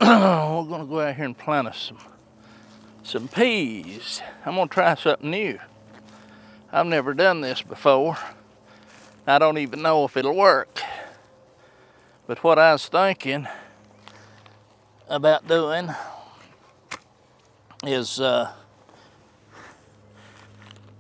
we're gonna go out here and plant us some peas. I'm gonna try something new. I've never done this before. I don't even know if it'll work. But what I was thinking about doing is I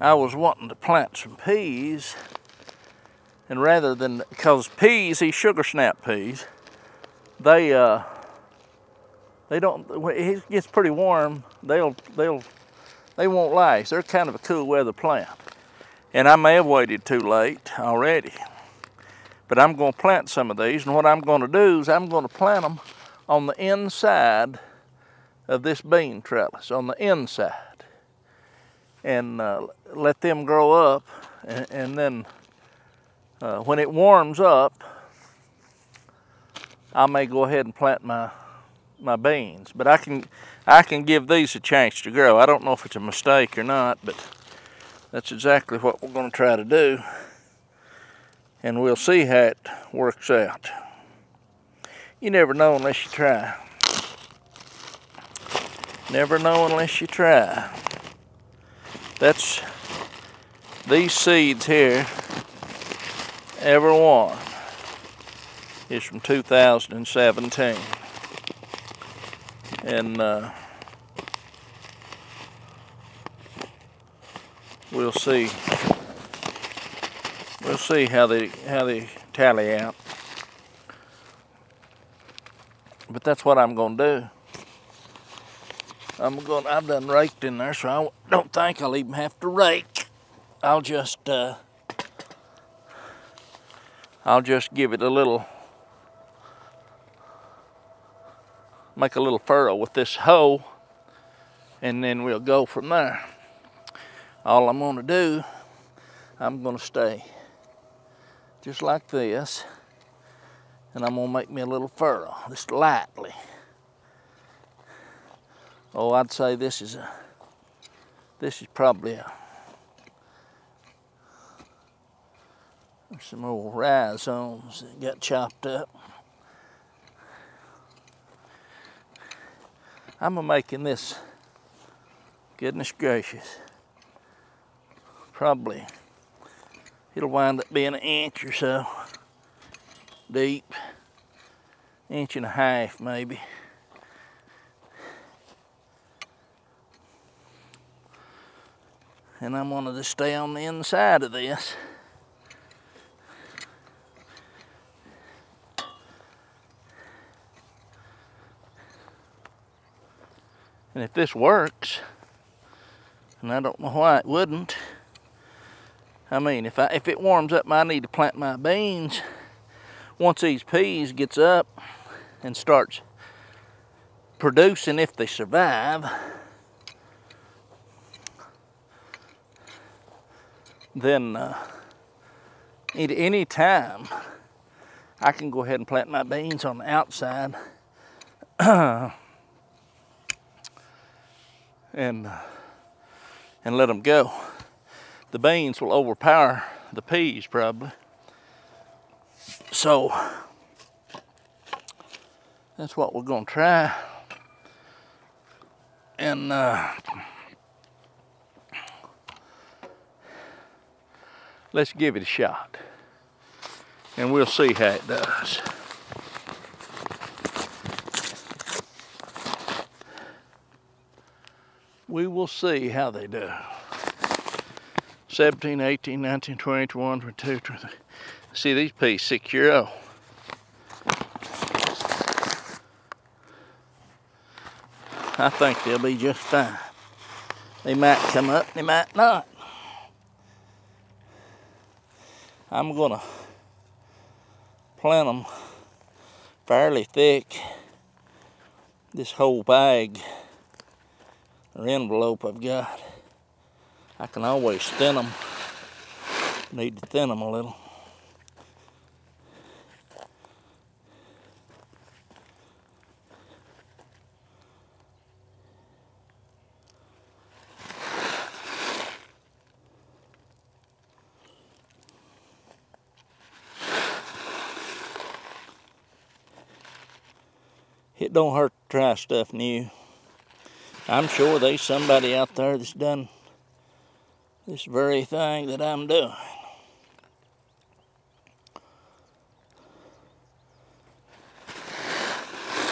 was wanting to plant some peas, and rather than, because peas, these sugar snap peas, they don't, when it gets pretty warm, they won't last. They're kind of a cool weather plant. And I may have waited too late already. But I'm going to plant some of these, and what I'm going to do is I'm going to plant them on the inside of this bean trellis, on the inside. And let them grow up, and then when it warms up, I may go ahead and plant my beans. But I can give these a chance to grow. I don't know if it's a mistake or not, but that's exactly what we're going to try to do. And we'll see how it works out. You never know unless you try. Never know unless you try. That's these seeds here, every one is from 2017. And we'll see how they tally out. But that's what I'm going to do. I've done raked in there, so I don't think I'll even have to rake. I'll just give it a little, make a little furrow with this hoe, and then we'll go from there. All I'm going to do, I'm going to stay just like this, and I'm going to make me a little furrow, just lightly. Oh, I'd say this is probably there's some old rhizomes that got chopped up. I'm making this, goodness gracious, probably it'll wind up being an inch or so deep, inch and a half maybe. And I'm gonna just stay on the inside of this. And if this works, and I don't know why it wouldn't, I mean, if it warms up, I need to plant my beans. Once these peas gets up and starts producing, if they survive, then any time I can go ahead and plant my beans on the outside and let them go. The beans will overpower the peas probably. So that's what we're going to try. And let's give it a shot. And we'll see how it does. We will see how they do. 17, 18, 19, 20, 21, 22, 23. See, these peas 6 years old. I think they'll be just fine. They might come up, they might not. I'm gonna plant them fairly thick. This whole bag or envelope I've got, I can always thin them. Need to thin them a little. It don't hurt try stuff new. I'm sure there's somebody out there that's done this very thing that I'm doing.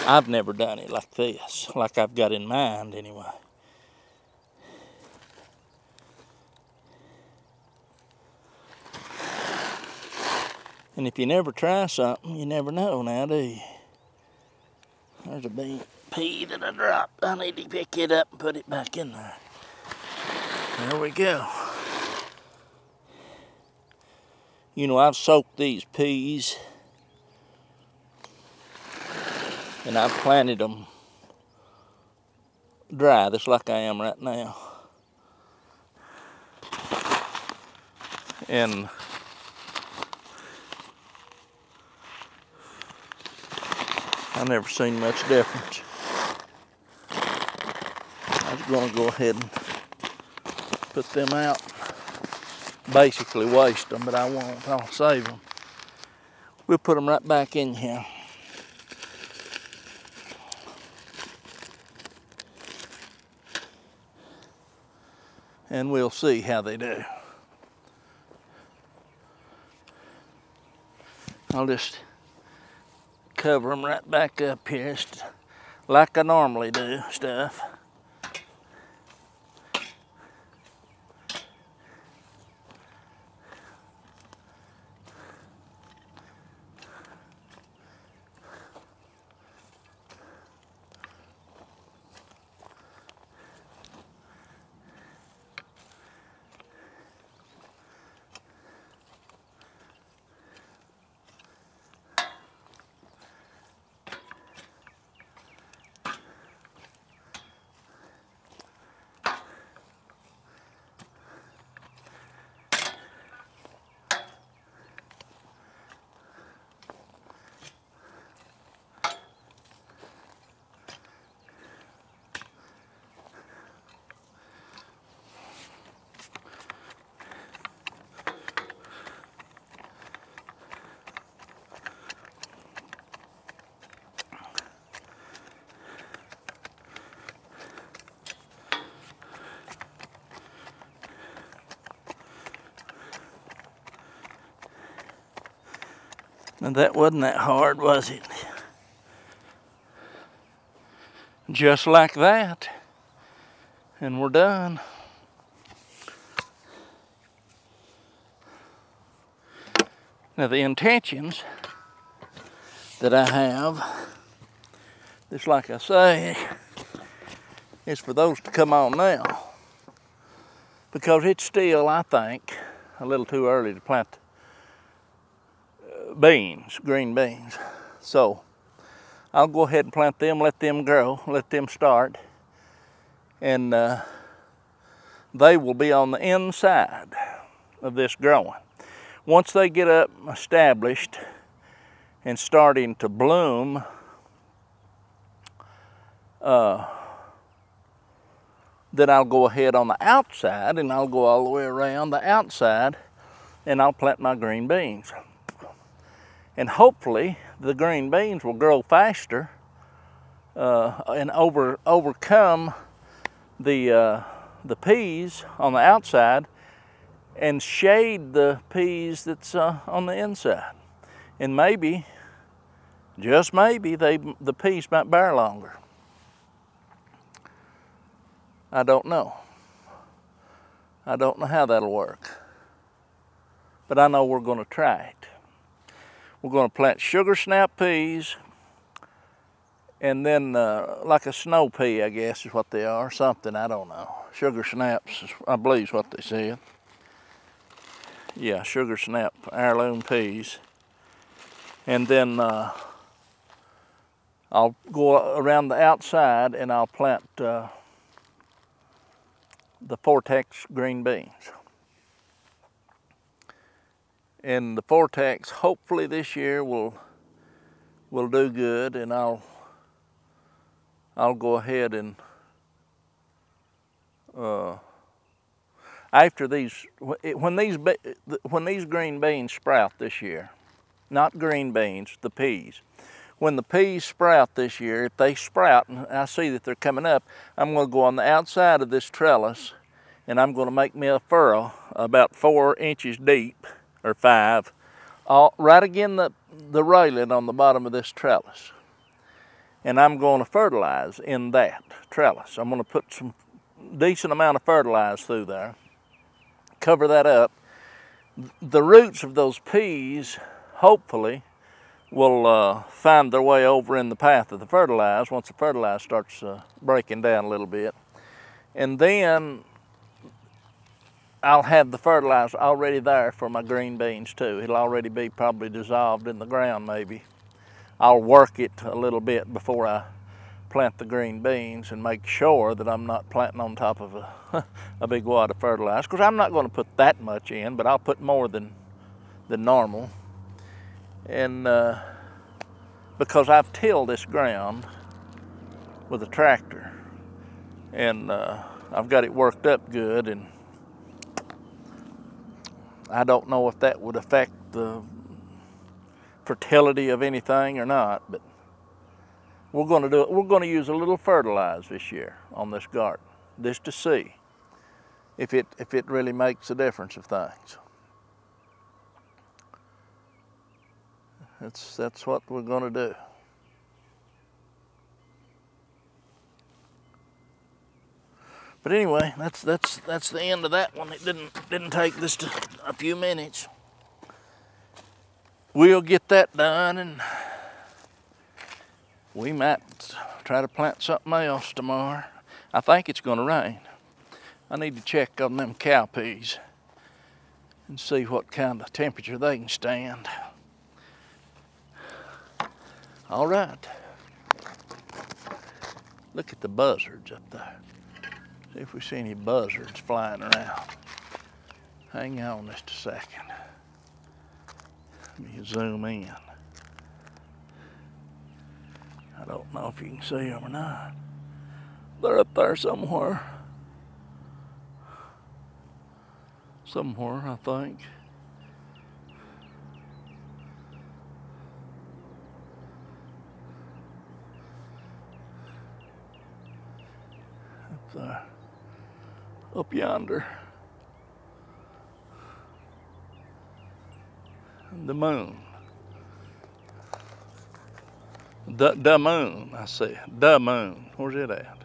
I've never done it like this, like I've got in mind anyway. And if you never try something, you never know now, do you? There's a pea that I dropped. I need to pick it up and put it back in there. There we go. You know, I've soaked these peas and I've planted them dry, just like I am right now. And I've never seen much difference. I was going to go ahead and put them out. Basically waste them, but I won't. I'll save them. We'll put them right back in here. And we'll see how they do. I'll just cover them right back up here, just like I normally do stuff. And that wasn't that hard, was it? Just like that. And we're done. Now the intentions that I have, just like I say, is for those to come on now. Because it's still, I think, a little too early to plant beans, green beans. So I'll go ahead and plant them, let them grow, let them start. And they will be on the inside of this growing. Once they get up established and starting to bloom, then I'll go ahead on the outside and I'll go all the way around the outside and I'll plant my green beans. And hopefully the green beans will grow faster and overcome the peas on the outside and shade the peas that's on the inside. And maybe, just maybe, the peas might bear longer. I don't know. I don't know how that'll work. But I know we're going to try it. We're going to plant sugar snap peas, and then like a snow pea, I guess is what they are, something, I don't know. Sugar snaps, I believe is what they said. Yeah, sugar snap heirloom peas. And then I'll go around the outside and I'll plant the Vortex green beans. And the Vortex, hopefully this year will do good, and I'll go ahead and after these, when these green beans sprout this year, not green beans, the peas, when the peas sprout this year, if they sprout and I see that they're coming up, I'm going to go on the outside of this trellis and I'm going to make me a furrow about 4 inches deep, or 5, right again the railing on the bottom of this trellis. And I'm going to fertilize in that trellis. I'm going to put some decent amount of fertilizer through there, cover that up. The roots of those peas, hopefully, will find their way over in the path of the fertilizer once the fertilizer starts breaking down a little bit. And then I'll have the fertilizer already there for my green beans too. It'll already be probably dissolved in the ground maybe. I'll work it a little bit before I plant the green beans and make sure that I'm not planting on top of a big wad of fertilizer, because I'm not going to put that much in, but I'll put more than normal. And because I've tilled this ground with a tractor and I've got it worked up good, and I don't know if that would affect the fertility of anything or not, but we're going to do it. We're going to use a little fertilizer this year on this garden, just to see if it really makes a difference of things. That's what we're going to do. But anyway, that's the end of that one. It didn't take just a few minutes. We'll get that done, and we might try to plant something else tomorrow. I think it's going to rain. I need to check on them cowpeas and see what kind of temperature they can stand. All right. Look at the buzzards up there. See if we see any buzzards flying around. Hang on just a second. Let me zoom in. I don't know if you can see them or not. They're up there somewhere. Somewhere, I think. Up there. Up yonder. The moon. The moon, I said. The moon. Where's it at?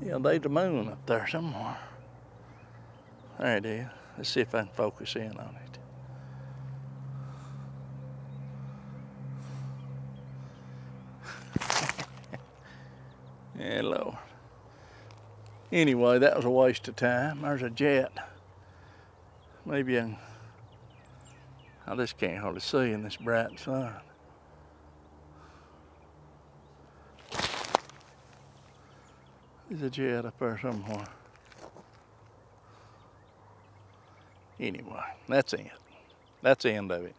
Yeah, there's the moon up there somewhere. There it is. Let's see if I can focus in on it. Yeah, Lord. Anyway, that was a waste of time. There's a jet. Maybe I just can't hardly see in this bright sun. There's a jet up there somewhere. Anyway, that's it. That's the end of it.